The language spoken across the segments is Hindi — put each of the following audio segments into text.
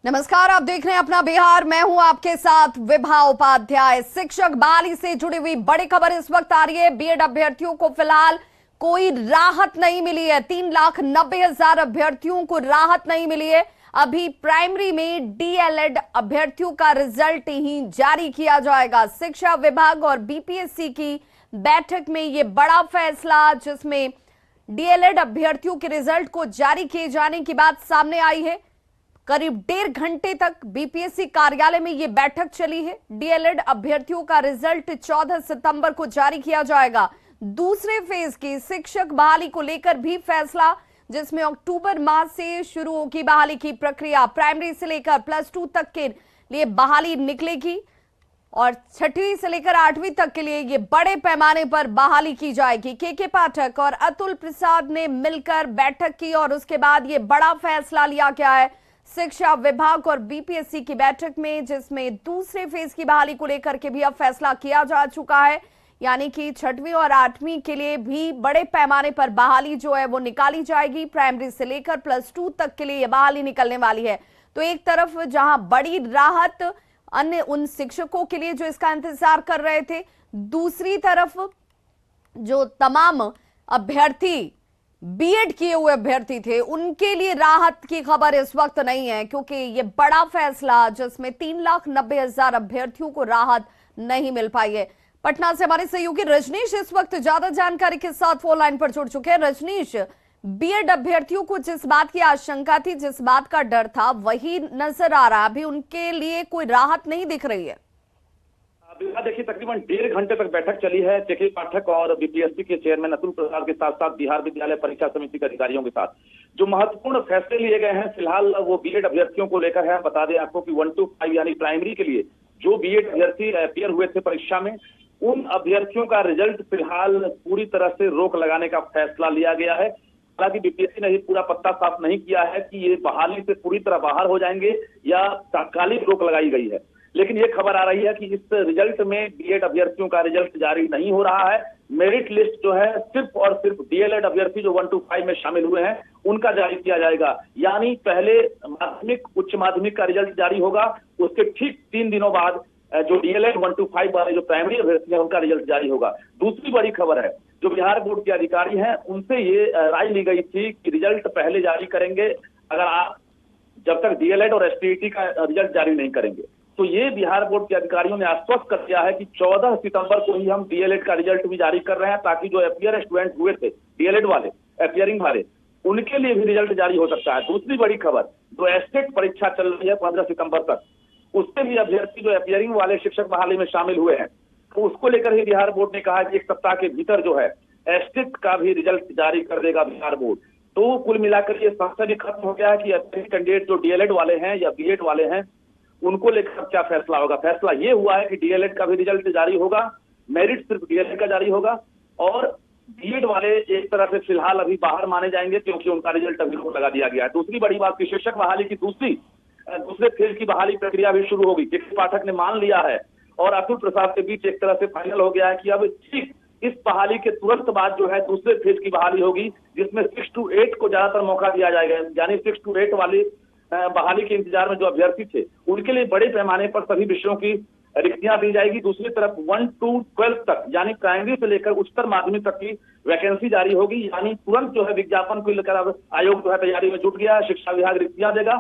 नमस्कार, आप देख रहे हैं अपना बिहार। मैं हूं आपके साथ विभा उपाध्याय। शिक्षक बहाली से जुड़ी हुई बड़ी खबर इस वक्त आ रही है। बीएड अभ्यर्थियों को फिलहाल कोई राहत नहीं मिली है। 3,90,000 अभ्यर्थियों को राहत नहीं मिली है। अभी प्राइमरी में डीएलएड अभ्यर्थियों का रिजल्ट ही जारी किया जाएगा। शिक्षा विभाग और बीपीएससी की बैठक में यह बड़ा फैसला, जिसमें डीएलएड अभ्यर्थियों के रिजल्ट को जारी किए जाने की बात सामने आई है। करीब 1.5 घंटे तक बीपीएससी कार्यालय में यह बैठक चली है। डीएलएड अभ्यर्थियों का रिजल्ट 14 सितंबर को जारी किया जाएगा। दूसरे फेज की शिक्षक बहाली को लेकर भी फैसला, जिसमें अक्टूबर माह से शुरू होगी बहाली की प्रक्रिया। प्राइमरी से लेकर +2 तक के लिए बहाली निकलेगी और 6वीं से लेकर 8वीं तक के लिए ये बड़े पैमाने पर बहाली की जाएगी। के पाठक और अतुल प्रसाद ने मिलकर बैठक की और उसके बाद ये बड़ा फैसला लिया गया है शिक्षा विभाग और बीपीएससी की बैठक में, जिसमें दूसरे फेज की बहाली को लेकर के भी अब फैसला किया जा चुका है। यानी कि 6वीं और 8वीं के लिए भी बड़े पैमाने पर बहाली जो है वो निकाली जाएगी। प्राइमरी से लेकर +2 तक के लिए यह बहाली निकलने वाली है। तो एक तरफ जहां बड़ी राहत अन्य उन शिक्षकों के लिए जो इसका इंतजार कर रहे थे, दूसरी तरफ जो तमाम अभ्यर्थी बीएड किए हुए अभ्यर्थी थे, उनके लिए राहत की खबर इस वक्त नहीं है, क्योंकि ये बड़ा फैसला जिसमें 3,90,000 अभ्यर्थियों को राहत नहीं मिल पाई है। पटना से हमारे सहयोगी रजनीश इस वक्त ज्यादा जानकारी के साथ फोन लाइन पर जुड़ चुके हैं। रजनीश, बीएड अभ्यर्थियों को जिस बात की आशंका थी, जिस बात का डर था, वही नजर आ रहा है। अभी उनके लिए कोई राहत नहीं दिख रही है। देखिए, तकरीबन 1.5 घंटे तक बैठक चली है के पाठक और बीपीएससी के चेयरमैन अतुल प्रसाद के साथ साथ बिहार विद्यालय परीक्षा समिति के अधिकारियों के साथ। जो महत्वपूर्ण फैसले लिए गए हैं फिलहाल वो बीएड अभ्यर्थियों को लेकर है। बता दें आपको कि 1 to 5 यानी प्राइमरी के लिए जो बीएड अभ्यर्थी अपियर हुए थे परीक्षा में, उन अभ्यर्थियों का रिजल्ट फिलहाल पूरी तरह से रोक लगाने का फैसला लिया गया है। हालांकि बीपीएससी ने पूरा पत्ता साफ नहीं किया है कि ये बहाली से पूरी तरह बाहर हो जाएंगे या तात्कालिक रोक लगाई गई है, लेकिन ये खबर आ रही है कि इस रिजल्ट में बीएड अभ्यर्थियों का रिजल्ट जारी नहीं हो रहा है। मेरिट लिस्ट जो है सिर्फ और सिर्फ डीएलएड अभ्यर्थी जो 1 to 5 में शामिल हुए हैं उनका जारी किया जाएगा। यानी पहले माध्यमिक उच्च माध्यमिक का रिजल्ट जारी होगा, उसके ठीक 3 दिनों बाद जो डीएलएड 1 to 5 वाले जो प्राइमरी अभ्यर्थी हैं उनका रिजल्ट जारी होगा। दूसरी बड़ी खबर है, जो बिहार बोर्ड के अधिकारी हैं उनसे ये राय ली गई थी कि रिजल्ट पहले जारी करेंगे अगर आप जब तक डीएलएड और एसटीईटी का रिजल्ट जारी नहीं करेंगे। तो ये बिहार बोर्ड के अधिकारियों ने आश्वस्त कर दिया है कि 14 सितंबर को ही हम डीएलएड का रिजल्ट भी जारी कर रहे हैं, ताकि जो अपियर स्टूडेंट हुए थे डीएलएड वाले, अपियरिंग वाले, उनके लिए भी रिजल्ट जारी हो सकता है। दूसरी बड़ी खबर, जो एस्टेट परीक्षा चल रही है 15 सितंबर तक, उससे भी अभ्यर्थी जो अपियरिंग वाले शिक्षक बहाली में शामिल हुए हैं, तो उसको लेकर ही बिहार बोर्ड ने कहा कि 1 सप्ताह के भीतर जो है एस्टेट का भी रिजल्ट जारी कर देगा बिहार बोर्ड। तो कुल मिलाकर ये संशय भी खत्म हो गया है कि अपियरिंग कैंडिडेट जो डीएलएड वाले हैं या बीएड वाले हैं उनको लेकर क्या फैसला होगा। फैसला ये हुआ है कि डीएलएड का भी रिजल्ट जारी होगा, मेरिट सिर्फ डीएलएड का जारी होगा, और बीएड वाले एक तरह से फिलहाल अभी बाहर माने जाएंगे क्योंकि उनका रिजल्ट अभी रोक लगा दिया गया है। दूसरी बड़ी बात की शिक्षक बहाली की दूसरे फेज की बहाली प्रक्रिया भी शुरू होगी। के पाठक ने मान लिया है और अतुल प्रसाद के बीच एक तरह से फाइनल हो गया है कि अब ठीक इस बहाली के तुरंत बाद जो है दूसरे फेज की बहाली होगी, जिसमें 6 to 8 को ज्यादातर मौका दिया जाएगा। यानी 6 to 8 वाली बहाली के इंतजार में जो अभ्यर्थी थे उनके लिए बड़े पैमाने पर सभी विषयों की रिक्तियां दी जाएगी। दूसरी तरफ 1 to 12 तक यानी प्राइमरी से लेकर उच्चतर माध्यमिक तक की वैकेंसी जारी होगी। यानी तुरंत जो है विज्ञापन को लेकर अब आयोग जो है तैयारी में जुट गया है, शिक्षा विभाग रिक्तियां देगा।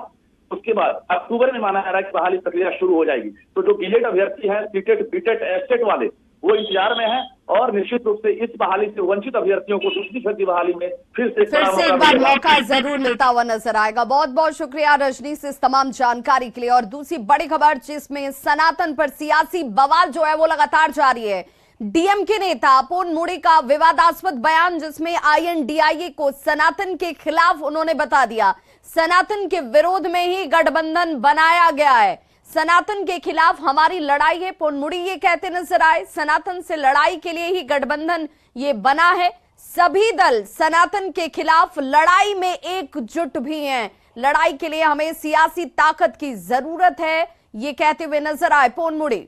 उसके बाद अक्टूबर में माना जा रहा है कि बहाली प्रक्रिया शुरू हो जाएगी। तो जो बीएड अभ्यर्थी हैं, सीटेट बीटेट एस्टेट वाले, वो इंतजार में हैं और निश्चित रूप से इस बहाली से वंचित अभ्यर्थियों को दूसरी फेज की बहाली में फिर से एक बार मौका जरूर मिलता हुआ नजर आएगा। बहुत बहुत शुक्रिया रजनीश इस तमाम जानकारी के लिए। और दूसरी बड़ी खबर, जिसमें सनातन पर सियासी बवाल जो है वो लगातार जारी है। डीएमके नेता पोन मुड़ी का विवादास्पद बयान, जिसमें आईएनडीआईए को सनातन के खिलाफ उन्होंने बता दिया। सनातन के विरोध में ही गठबंधन बनाया गया है, सनातन के खिलाफ हमारी लड़ाई है, पोन मुड़ी ये कहते नजर आए। सनातन से लड़ाई के लिए ही गठबंधन ये बना है, सभी दल सनातन के खिलाफ लड़ाई में एकजुट भी हैं, लड़ाई के लिए हमें सियासी ताकत की जरूरत है, ये कहते हुए नजर आए पोन मुड़ी।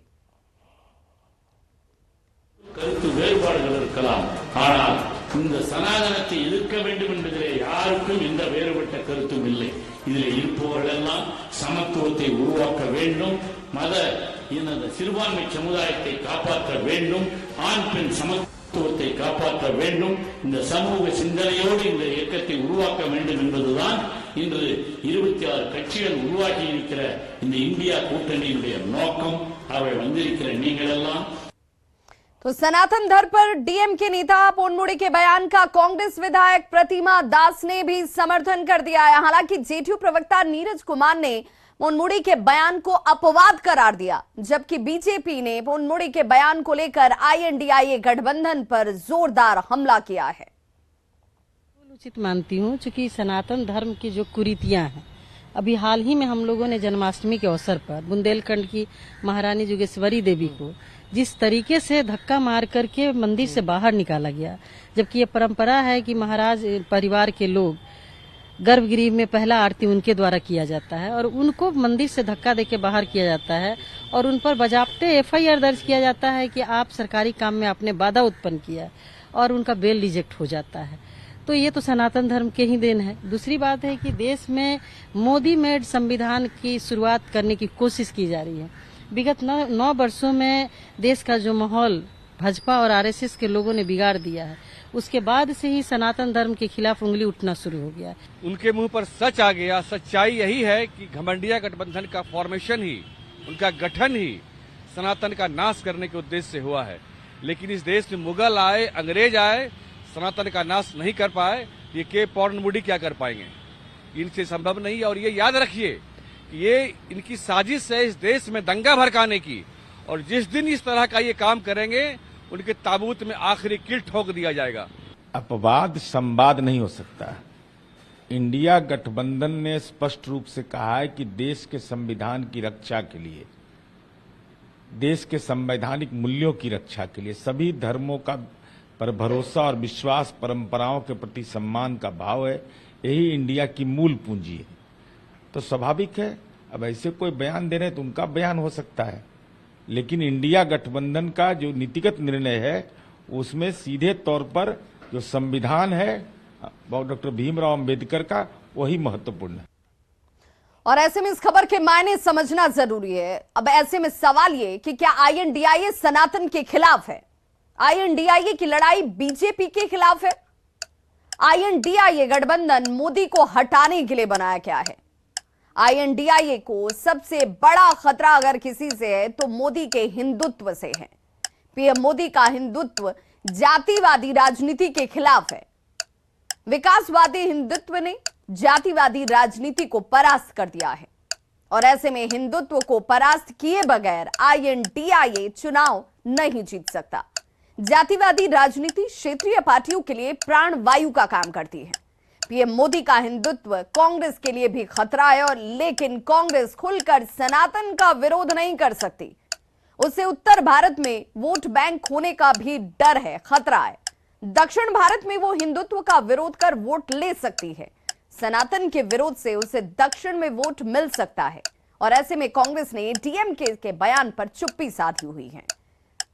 கருத்து வேறுபாடுகள் இருக்கலாம், ஆனால் இந்த சனாதனத்தை எதிர்க்க வேண்டும் என்பதிலே யாருக்கும் எந்த வேறுபட்ட கருத்தும் இல்லை. இதில் இருப்பவர்கள் எல்லாம் சமத்துவத்தை உருவாக்க வேண்டும். மத இன சிறுபான்மை சமுதாயத்தை காப்பாற்ற வேண்டும். ஆண் பெண் சமத்துவத்தை காப்பாற்ற வேண்டும். இந்த சமூக சிந்தனையோடு இந்த இயக்கத்தை உருவாக்க வேண்டும் என்பதுதான் இன்று 26 கட்சிகள் உருவாக்கி இருக்கிற இந்த இந்தியா கூட்டணியினுடைய நோக்கம். அவை வந்திருக்கிற நீங்கள் எல்லாம் तो सनातन धर्म पर डीएमके नेता पोनमुड़ी के बयान का कांग्रेस विधायक प्रतिमा दास ने भी समर्थन कर दिया है। हालांकि जेडीयू प्रवक्ता नीरज कुमार ने पोनमुड़ी के बयान को अपवाद करार दिया, जबकि बीजेपी ने पोनमुड़ी के बयान को लेकर आईएनडीआईए गठबंधन पर जोरदार हमला किया है। उचित मानती हूँ, चूंकि सनातन धर्म की जो कुरीतियां हैं, अभी हाल ही में हम लोगों ने जन्माष्टमी के अवसर पर बुंदेलखंड की महारानी जोगेश्वरी देवी को जिस तरीके से धक्का मार करके मंदिर से बाहर निकाला गया, जबकि ये परंपरा है कि महाराज परिवार के लोग गर्भगृह में पहला आरती उनके द्वारा किया जाता है और उनको मंदिर से धक्का देके बाहर किया जाता है और उन पर बजाबते एफआईआर दर्ज किया जाता है कि आप सरकारी काम में आपने बाधा उत्पन्न किया और उनका बेल रिजेक्ट हो जाता है। तो ये तो सनातन धर्म के ही देन है। दूसरी बात है कि देश में मोदी मेड संविधान की शुरुआत करने की कोशिश की जा रही है। विगत 9 वर्षों में देश का जो माहौल भाजपा और आरएसएस के लोगों ने बिगाड़ दिया है, उसके बाद से ही सनातन धर्म के खिलाफ उंगली उठना शुरू हो गया। उनके मुंह पर सच आ गया। सच्चाई यही है कि घमंडिया गठबंधन का फॉर्मेशन ही, उनका गठन ही सनातन का नाश करने के उद्देश्य से हुआ है। लेकिन इस देश में मुगल आए, अंग्रेज आए, सनातन का नाश नहीं कर पाए। ये के पोनमुड़ी क्या कर पाएंगे? इनसे संभव नहीं। और ये याद रखिए कि ये इनकी साजिश है इस देश में दंगा भड़काने की, और जिस दिन इस तरह का ये काम करेंगे उनके ताबूत में आखिरी कील ठोक दिया जाएगा। अपवाद संवाद नहीं हो सकता। इंडिया गठबंधन ने स्पष्ट रूप से कहा है कि देश के संविधान की रक्षा के लिए, देश के संवैधानिक मूल्यों की रक्षा के लिए, सभी धर्मों का पर भरोसा और विश्वास, परंपराओं के प्रति सम्मान का भाव है, यही इंडिया की मूल पूंजी है। तो स्वाभाविक है, अब ऐसे कोई बयान दे रहे हैं तो उनका बयान हो सकता है, लेकिन इंडिया गठबंधन का जो नीतिगत निर्णय है उसमें सीधे तौर पर जो संविधान है डॉक्टर भीमराव अंबेडकर का, वही महत्वपूर्ण है। और ऐसे में इस खबर के मायने समझना जरूरी है। अब ऐसे में सवाल ये कि क्या आईएनडीआईए सनातन के खिलाफ है? आईएनडीआईए की लड़ाई बीजेपी के खिलाफ है? आईएनडीआईए गठबंधन मोदी को हटाने के लिए बनाया गया है। आईएनडीआईए को सबसे बड़ा खतरा अगर किसी से है तो मोदी के हिंदुत्व से है। पीएम मोदी का हिंदुत्व जातिवादी राजनीति के खिलाफ है। विकासवादी हिंदुत्व ने जातिवादी राजनीति को परास्त कर दिया है और ऐसे में हिंदुत्व को परास्त किए बगैर आईएनडीआईए चुनाव नहीं जीत सकता। जातिवादी राजनीति क्षेत्रीय पार्टियों के लिए प्राणवायु का काम करती है। पीएम मोदी का हिंदुत्व कांग्रेस के लिए भी खतरा है, और लेकिन कांग्रेस खुलकर सनातन का विरोध नहीं कर सकती। उसे उत्तर भारत में वोट बैंक होने का भी डर है, खतरा है। दक्षिण भारत में वो हिंदुत्व का विरोध कर वोट ले सकती है। सनातन के विरोध से उसे दक्षिण में वोट मिल सकता है, और ऐसे में कांग्रेस ने डीएमके के बयान पर चुप्पी साधी हुई है।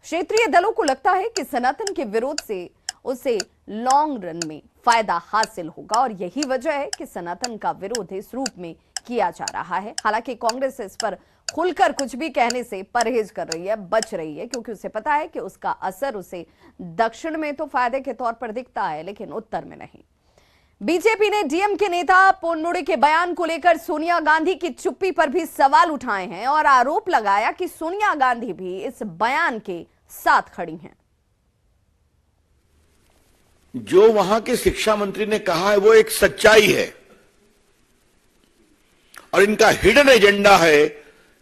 क्षेत्रीय दलों को लगता है कि सनातन के विरोध से उसे लॉन्ग रन में फायदा हासिल होगा, और यही वजह है कि सनातन का विरोध इस रूप में किया जा रहा है। हालांकि कांग्रेस इस पर खुलकर कुछ भी कहने से परहेज कर रही है, बच रही है, क्योंकि उसे पता है कि उसका असर उसे दक्षिण में तो फायदे के तौर पर दिखता है, लेकिन उत्तर में नहीं। बीजेपी ने डीएमके नेता पोनमुड़ी के बयान को लेकर सोनिया गांधी की चुप्पी पर भी सवाल उठाए हैं और आरोप लगाया कि सोनिया गांधी भी इस बयान के साथ खड़ी हैं। जो वहां के शिक्षा मंत्री ने कहा है वो एक सच्चाई है, और इनका हिडन एजेंडा है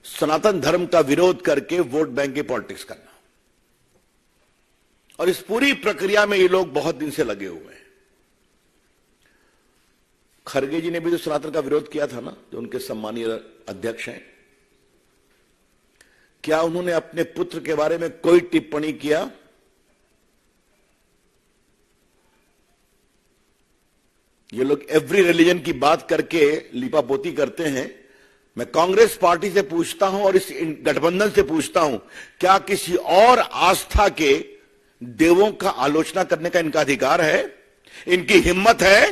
सनातन धर्म का विरोध करके वोट बैंक की पॉलिटिक्स करना। और इस पूरी प्रक्रिया में ये लोग बहुत दिन से लगे हुए हैं। खरगे जी ने भी तो सनातन का विरोध किया था ना, जो उनके सम्मानीय अध्यक्ष हैं। क्या उन्होंने अपने पुत्र के बारे में कोई टिप्पणी किया? ये लोग एवरी रिलीजन की बात करके लिपापोती करते हैं। मैं कांग्रेस पार्टी से पूछता हूं और इस गठबंधन से पूछता हूं, क्या किसी और आस्था के देवों का आलोचना करने का इनका अधिकार है? इनकी हिम्मत है?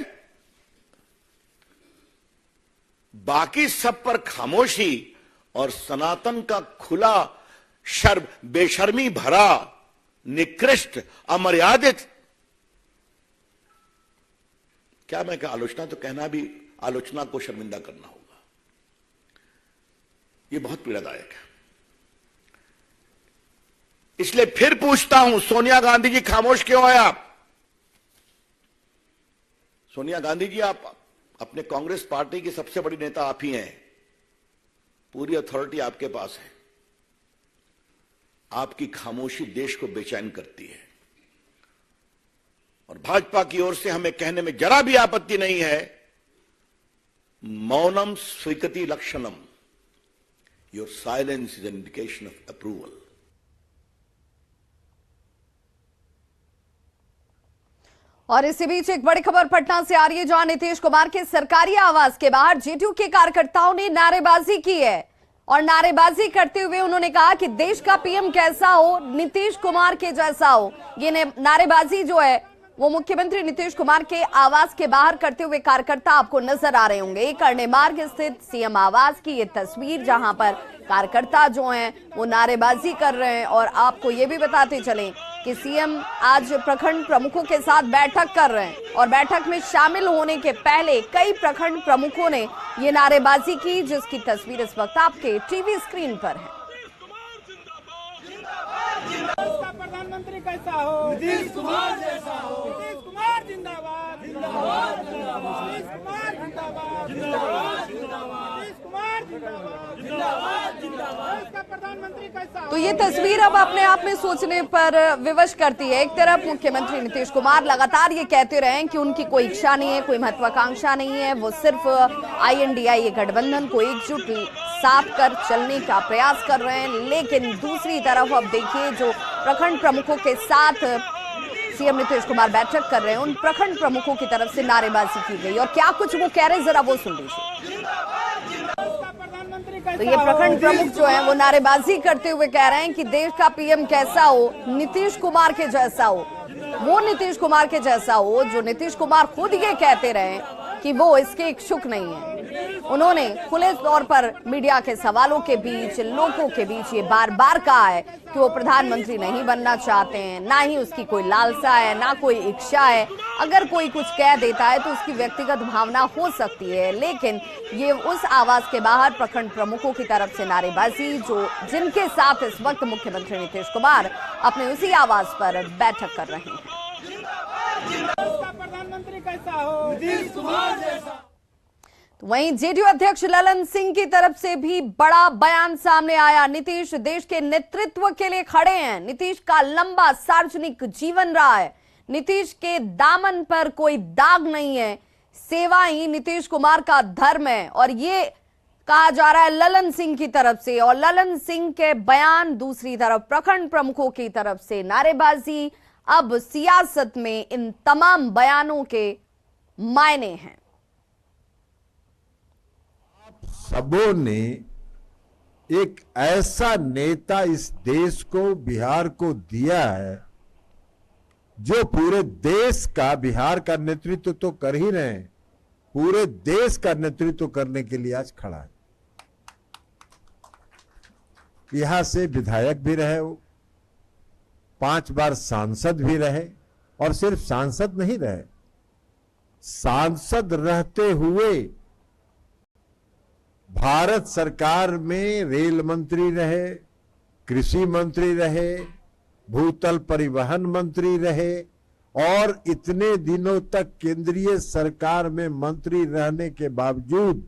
बाकी सब पर खामोशी और सनातन का खुला बेशर्मी भरा, निकृष्ट, अमर्यादित, क्या मैं आलोचना तो कहना भी आलोचना को शर्मिंदा करना होगा। यह बहुत पीड़ादायक है। इसलिए फिर पूछता हूं, सोनिया गांधी जी खामोश क्यों है आप? सोनिया गांधी जी, आप अपने कांग्रेस पार्टी की सबसे बड़ी नेता आप ही हैं, पूरी अथॉरिटी आपके पास है। आपकी खामोशी देश को बेचैन करती है और भाजपा की ओर से हमें कहने में जरा भी आपत्ति नहीं है, मौनम स्वीकृति लक्षणम, your silence is an indication of approval. और इसी बीच एक बड़ी खबर पटना से आ रही है, जहां नीतीश कुमार के सरकारी आवास के बाहर जेडीयू के कार्यकर्ताओं ने नारेबाजी की है और नारेबाजी करते हुए उन्होंने कहा कि देश का पीएम कैसा हो, नीतीश कुमार के जैसा हो। ये नारेबाजी जो है वो मुख्यमंत्री नीतीश कुमार के आवास के बाहर करते हुए कार्यकर्ता आपको नजर आ रहे होंगे। करने मार्ग स्थित सीएम आवास की ये तस्वीर, जहां पर कार्यकर्ता जो हैं वो नारेबाजी कर रहे हैं। और आपको ये भी बताते चलें कि सीएम आज प्रखंड प्रमुखों के साथ बैठक कर रहे हैं और बैठक में शामिल होने के पहले कई प्रखंड प्रमुखों ने ये नारेबाजी की, जिसकी तस्वीर इस वक्त आपके टीवी स्क्रीन पर है। प्रधानमंत्री कैसा हो? नीतीश कुमार जैसा हो। नीतीश कुमार जिंदाबाद, जिंदाबाद, जिंदाबाद। नीतीश कुमार जिंदाबाद, जिंदाबाद, जिंदाबाद। नीतीश कुमार जिंदाबाद, जिंदाबाद, जिंदाबाद। इसका प्रधानमंत्री कैसा हो? तो ये तस्वीर अब अपने आप में सोचने पर विवश करती है। एक तरफ मुख्यमंत्री नीतीश कुमार लगातार ये कहते रहे हैं कि उनकी कोई इच्छा नहीं है, कोई महत्वाकांक्षा नहीं है, वो सिर्फ INDA गठबंधन को एकजुट साथ कर चलने का प्रयास कर रहे हैं। लेकिन दूसरी तरफ अब देखिए, जो प्रखंड प्रमुखों के साथ सीएम नीतीश कुमार बैठक कर रहे हैं, उन प्रखंड प्रमुखों की तरफ से नारेबाजी की गई और क्या कुछ वो कह रहे हैं, जरा वो सुन लीजिए। तो ये प्रखंड प्रमुख जो है वो नारेबाजी करते हुए कह रहे हैं कि देश का पीएम कैसा हो, नीतीश कुमार के जैसा हो, वो नीतीश कुमार के जैसा हो जो नीतीश कुमार खुद ये कहते रहे कि वो इसके इच्छुक नहीं है। उन्होंने खुले तौर पर मीडिया के सवालों के बीच, लोगों के बीच ये बार बार कहा है कि वो प्रधानमंत्री नहीं बनना चाहते हैं, ना ही उसकी कोई लालसा है, ना कोई इच्छा है। अगर कोई कुछ कह देता है तो उसकी व्यक्तिगत भावना हो सकती है, लेकिन ये उस आवास के बाहर प्रखंड प्रमुखों की तरफ से नारेबाजी, जो जिनके साथ इस वक्त मुख्यमंत्री नीतीश कुमार अपने उसी आवास पर बैठक कर रहे हैं। प्रधानमंत्री कैसा हो? नीतीश कुमार जैसा। वहीं जेडीयू अध्यक्ष ललन सिंह की तरफ से भी बड़ा बयान सामने आया। नीतीश देश के नेतृत्व के लिए खड़े हैं। नीतीश का लंबा सार्वजनिक जीवन रहा है। नीतीश के दामन पर कोई दाग नहीं है। सेवा ही नीतीश कुमार का धर्म है, और ये कहा जा रहा है ललन सिंह की तरफ से। और ललन सिंह के बयान, दूसरी तरफ प्रखंड प्रमुखों की तरफ से नारेबाजी। अब सियासत में इन तमाम बयानों के मायने हैं। सबों ने एक ऐसा नेता इस देश को, बिहार को दिया है, जो पूरे देश का, बिहार का नेतृत्व तो कर ही रहे हैं, पूरे देश का नेतृत्व करने के लिए आज खड़ा है। यहां से विधायक भी रहे वो, 5 बार सांसद भी रहे, और सिर्फ सांसद नहीं रहे, सांसद रहते हुए भारत सरकार में रेल मंत्री रहे, कृषि मंत्री रहे, भूतल परिवहन मंत्री रहे, और इतने दिनों तक केंद्रीय सरकार में मंत्री रहने के बावजूद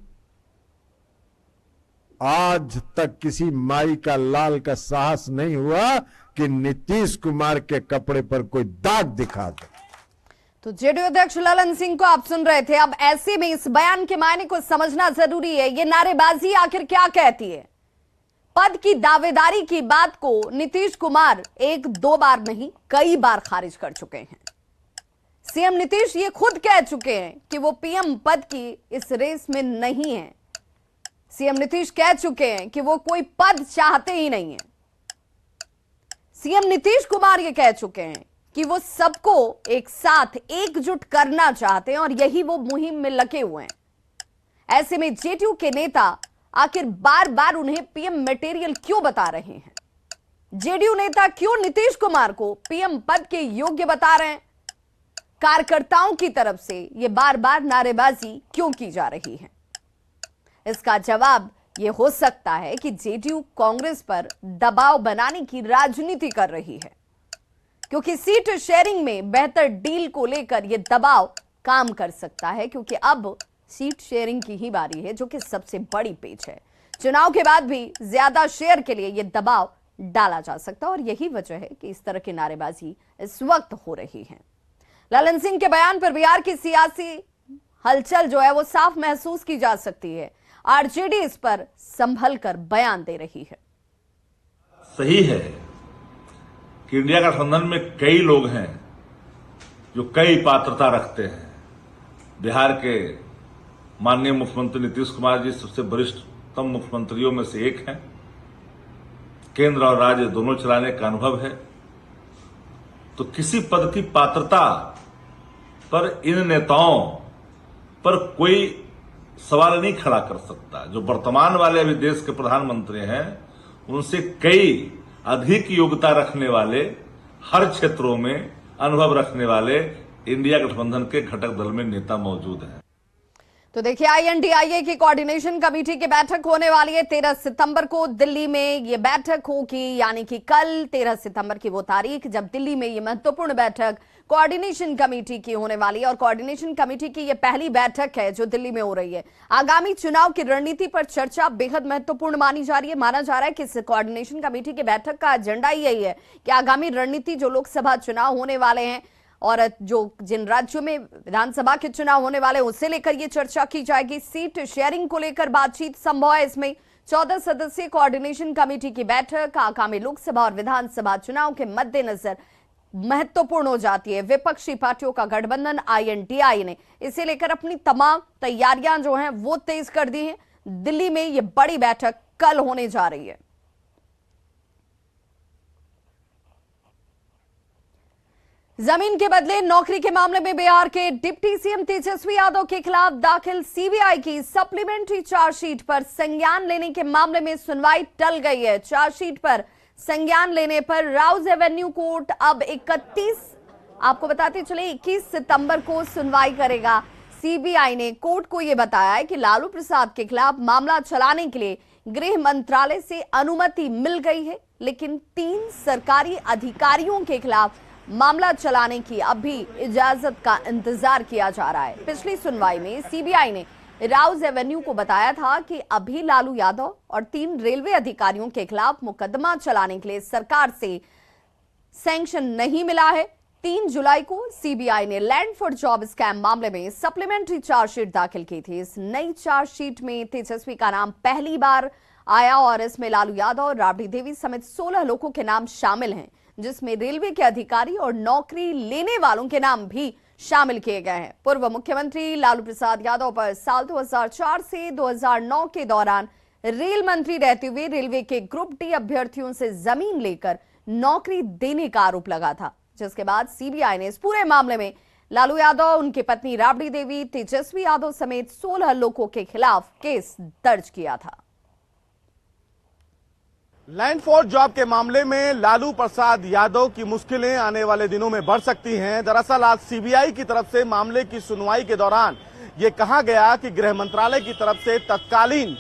आज तक किसी माई का लाल का साहस नहीं हुआ कि नीतीश कुमार के कपड़े पर कोई दाग दिखा दे। तो जेडीयू अध्यक्ष ललन सिंह को आप सुन रहे थे। अब ऐसे में इस बयान के मायने को समझना जरूरी है। ये नारेबाजी आखिर क्या कहती है? पद की दावेदारी की बात को नीतीश कुमार 1-2 बार नहीं, कई बार खारिज कर चुके हैं। सीएम नीतीश ये खुद कह चुके हैं कि वो पीएम पद की इस रेस में नहीं है। सीएम नीतीश कह चुके हैं कि वो कोई पद चाहते ही नहीं है। सीएम नीतीश कुमार ये कह चुके हैं कि वो सबको एक साथ एकजुट करना चाहते हैं, और यही वो मुहिम में लगे हुए हैं। ऐसे में जेडीयू के नेता आखिर बार बार उन्हें पीएम मटेरियल क्यों बता रहे हैं? जेडीयू नेता क्यों नीतीश कुमार को पीएम पद के योग्य बता रहे हैं? कार्यकर्ताओं की तरफ से यह बार बार नारेबाजी क्यों की जा रही है? इसका जवाब यह हो सकता है कि जेडीयू कांग्रेस पर दबाव बनाने की राजनीति कर रही है, क्योंकि सीट शेयरिंग में बेहतर डील को लेकर यह दबाव काम कर सकता है, क्योंकि अब सीट शेयरिंग की ही बारी है, जो कि सबसे बड़ी पेच है। चुनाव के बाद भी ज्यादा शेयर के लिए यह दबाव डाला जा सकता है और यही वजह है कि इस तरह की नारेबाजी इस वक्त हो रही है। ललन सिंह के बयान पर बिहार की सियासी हलचल जो है वो साफ महसूस की जा सकती है। आरजेडी इस पर संभल कर बयान दे रही है। सही है कि इंडिया गठबंधन में कई लोग हैं जो कई पात्रता रखते हैं। बिहार के माननीय मुख्यमंत्री नीतीश कुमार जी सबसे वरिष्ठतम मुख्यमंत्रियों में से एक हैं। केंद्र और राज्य दोनों चलाने का अनुभव है, तो किसी पद की पात्रता पर इन नेताओं पर कोई सवाल नहीं खड़ा कर सकता। जो वर्तमान वाले अभी देश के प्रधानमंत्री हैं, उनसे कई अधिक योग्यता रखने वाले, हर क्षेत्रों में अनुभव रखने वाले इंडिया गठबंधन के घटक दल में नेता मौजूद हैं। तो देखिए, INDIA की कोऑर्डिनेशन कमेटी की बैठक होने वाली है 13 सितंबर को दिल्ली में। ये बैठक होगी, यानी कि कल 13 सितंबर की वो तारीख जब दिल्ली में ये महत्वपूर्ण बैठक कोऑर्डिनेशन कमेटी की होने वाली है। और कोऑर्डिनेशन कमेटी की ये पहली बैठक है जो दिल्ली में हो रही है। आगामी चुनाव की रणनीति पर चर्चा बेहद महत्वपूर्ण मानी जा रही है। माना जा रहा है कि इस कोऑर्डिनेशन कमेटी की बैठक का एजेंडा ही यही है कि आगामी रणनीति, जो लोकसभा चुनाव होने वाले हैं और जो जिन राज्यों में विधानसभा के चुनाव होने वाले हैं, उससे लेकर ये चर्चा की जाएगी। सीट शेयरिंग को लेकर बातचीत संभव है। इसमें 14 सदस्यीय कोऑर्डिनेशन कमेटी की बैठक आगामी लोकसभा और विधानसभा चुनाव के मद्देनजर महत्वपूर्ण हो जाती है। विपक्षी पार्टियों का गठबंधन INDIA ने इसे लेकर अपनी तमाम तैयारियां जो हैं वो तेज कर दी हैं। दिल्ली में ये बड़ी बैठक कल होने जा रही है। जमीन के बदले नौकरी के मामले में बिहार के डिप्टी सीएम तेजस्वी यादव के खिलाफ दाखिल CBI की सप्लीमेंट्री चार्जशीट पर संज्ञान लेने के मामले में सुनवाई टल गई है। चार्जशीट पर संज्ञान लेने पर राउज एवेन्यू कोर्ट अब 21 सितंबर को सुनवाई करेगा। CBI ने कोर्ट को यह बताया है कि लालू प्रसाद के खिलाफ मामला चलाने के लिए गृह मंत्रालय से अनुमति मिल गई है, लेकिन 3 सरकारी अधिकारियों के खिलाफ मामला चलाने की अभी इजाजत का इंतजार किया जा रहा है। पिछली सुनवाई में CBI ने राउज एवेन्यू को बताया था कि अभी लालू यादव और 3 रेलवे अधिकारियों के खिलाफ मुकदमा चलाने के लिए सरकार से सैंक्शन नहीं मिला है। 3 जुलाई को CBI ने लैंड फॉर जॉब स्कैम मामले में सप्लीमेंट्री चार्जशीट दाखिल की थी। इस नई चार्जशीट में तेजस्वी का नाम पहली बार आया और इसमें लालू यादव और राबड़ी देवी समेत 16 लोगों के नाम शामिल हैं, जिसमें रेलवे के अधिकारी और नौकरी लेने वालों के नाम भी शामिल किए गए हैं। पूर्व मुख्यमंत्री लालू प्रसाद यादव पर साल 2004 से 2009 के दौरान रेल मंत्री रहते हुए रेलवे के ग्रुप डी अभ्यर्थियों से जमीन लेकर नौकरी देने का आरोप लगा था, जिसके बाद CBI ने इस पूरे मामले में लालू यादव, उनकी पत्नी राबड़ी देवी, तेजस्वी यादव समेत 16 लोगों के खिलाफ केस दर्ज किया था। लैंड फॉर जॉब के मामले में लालू प्रसाद यादव की मुश्किलें आने वाले दिनों में बढ़ सकती हैं। दरअसल आज CBI की तरफ से मामले की सुनवाई के दौरान ये कहा गया कि गृह मंत्रालय की तरफ से तत्कालीन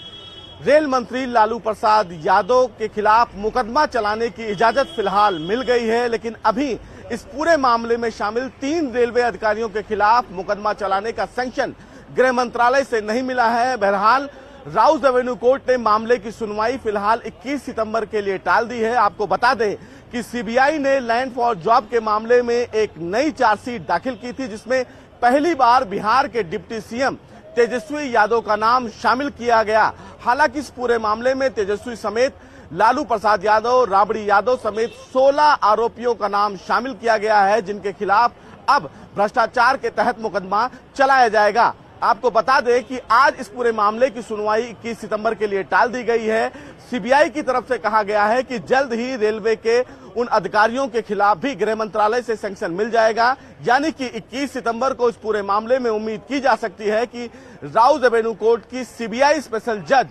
रेल मंत्री लालू प्रसाद यादव के खिलाफ मुकदमा चलाने की इजाजत फिलहाल मिल गई है, लेकिन अभी इस पूरे मामले में शामिल 3 रेलवे अधिकारियों के खिलाफ मुकदमा चलाने का सैंक्शन गृह मंत्रालय से नहीं मिला है। बहरहाल राउज एवेन्यू कोर्ट ने मामले की सुनवाई फिलहाल 21 सितंबर के लिए टाल दी है। आपको बता दें कि CBI ने लैंड फॉर जॉब के मामले में एक नई चार्जशीट दाखिल की थी, जिसमें पहली बार बिहार के डिप्टी सीएम तेजस्वी यादव का नाम शामिल किया गया। हालांकि इस पूरे मामले में तेजस्वी समेत लालू प्रसाद यादव, राबड़ी यादव समेत 16 आरोपियों का नाम शामिल किया गया है, जिनके खिलाफ अब भ्रष्टाचार के तहत मुकदमा चलाया जाएगा। आपको बता दें कि आज इस पूरे मामले की सुनवाई 21 सितंबर के लिए टाल दी गई है। सीबीआई की तरफ से कहा गया है कि जल्द ही रेलवे के उन अधिकारियों के खिलाफ भी गृह मंत्रालय से सैंक्शन मिल जाएगा, यानी कि 21 सितंबर को इस पूरे मामले में उम्मीद की जा सकती है कि राउज एवेन्यू कोर्ट की सीबीआई स्पेशल जज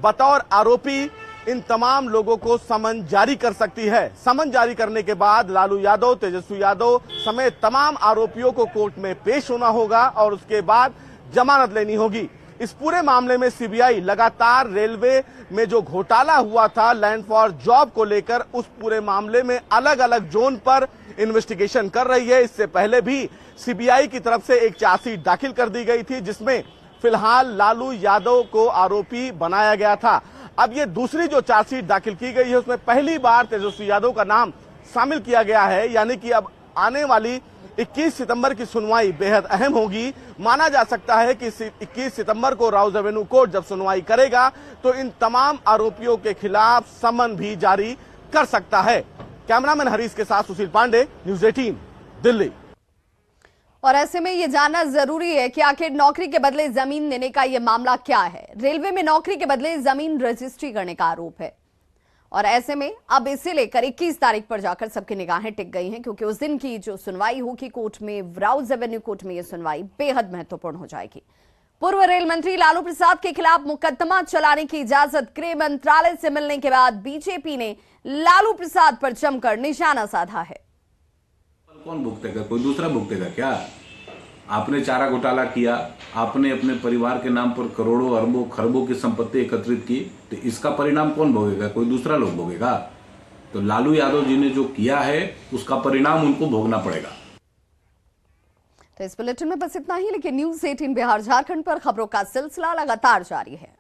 बतौर आरोपी इन तमाम लोगों को समन जारी कर सकती है। समन जारी करने के बाद लालू यादव, तेजस्वी यादव समेत तमाम आरोपियों को कोर्ट में पेश होना होगा और उसके बाद जमानत लेनी होगी। इस पूरे मामले में सीबीआई लगातार रेलवे में जो घोटाला हुआ था लैंड फॉर जॉब को लेकर, उस पूरे मामले में अलग अलग जोन पर इन्वेस्टिगेशन कर रही है। इससे पहले भी सीबीआई की तरफ से एक चार्जशीट दाखिल कर दी गई थी, जिसमें फिलहाल लालू यादव को आरोपी बनाया गया था। अब ये दूसरी जो चार्जशीट दाखिल की गई है, उसमें पहली बार तेजस्वी यादव का नाम शामिल किया गया है, यानी कि अब आने वाली 21 सितंबर की सुनवाई बेहद अहम होगी। माना जा सकता है कि 21 सितंबर को राउज एवेन्यू कोर्ट जब सुनवाई करेगा तो इन तमाम आरोपियों के खिलाफ समन भी जारी कर सकता है। कैमरामैन हरीश के साथ सुशील पांडे, न्यूज़ 18 दिल्ली। और ऐसे में ये जानना जरूरी है कि आखिर नौकरी के बदले जमीन देने का ये मामला क्या है। रेलवे में नौकरी के बदले जमीन रजिस्ट्री करने का आरोप है और ऐसे में अब इसे लेकर 21 तारीख पर जाकर सबकी निगाहें टिक गई हैं, क्योंकि उस दिन की जो सुनवाई होगी कोर्ट में, राउज एवेन्यू कोर्ट में, यह सुनवाई बेहद महत्वपूर्ण हो जाएगी। पूर्व रेल मंत्री लालू प्रसाद के खिलाफ मुकदमा चलाने की इजाजत गृह मंत्रालय से मिलने के बाद बीजेपी ने लालू प्रसाद पर जमकर निशाना साधा है। कौन भुगतेगा? कोई दूसरा भुगतेगा क्या? आपने चारा घोटाला किया, आपने अपने परिवार के नाम पर करोड़ों अरबों खरबों की संपत्ति एकत्रित की, तो इसका परिणाम कौन भोगेगा? कोई दूसरा लोग भोगेगा? तो लालू यादव जी ने जो किया है उसका परिणाम उनको भोगना पड़ेगा। तो इस बुलेटिन में बस इतना ही, लेकिन न्यूज़ 18 बिहार झारखंड पर खबरों का सिलसिला लगातार जारी है।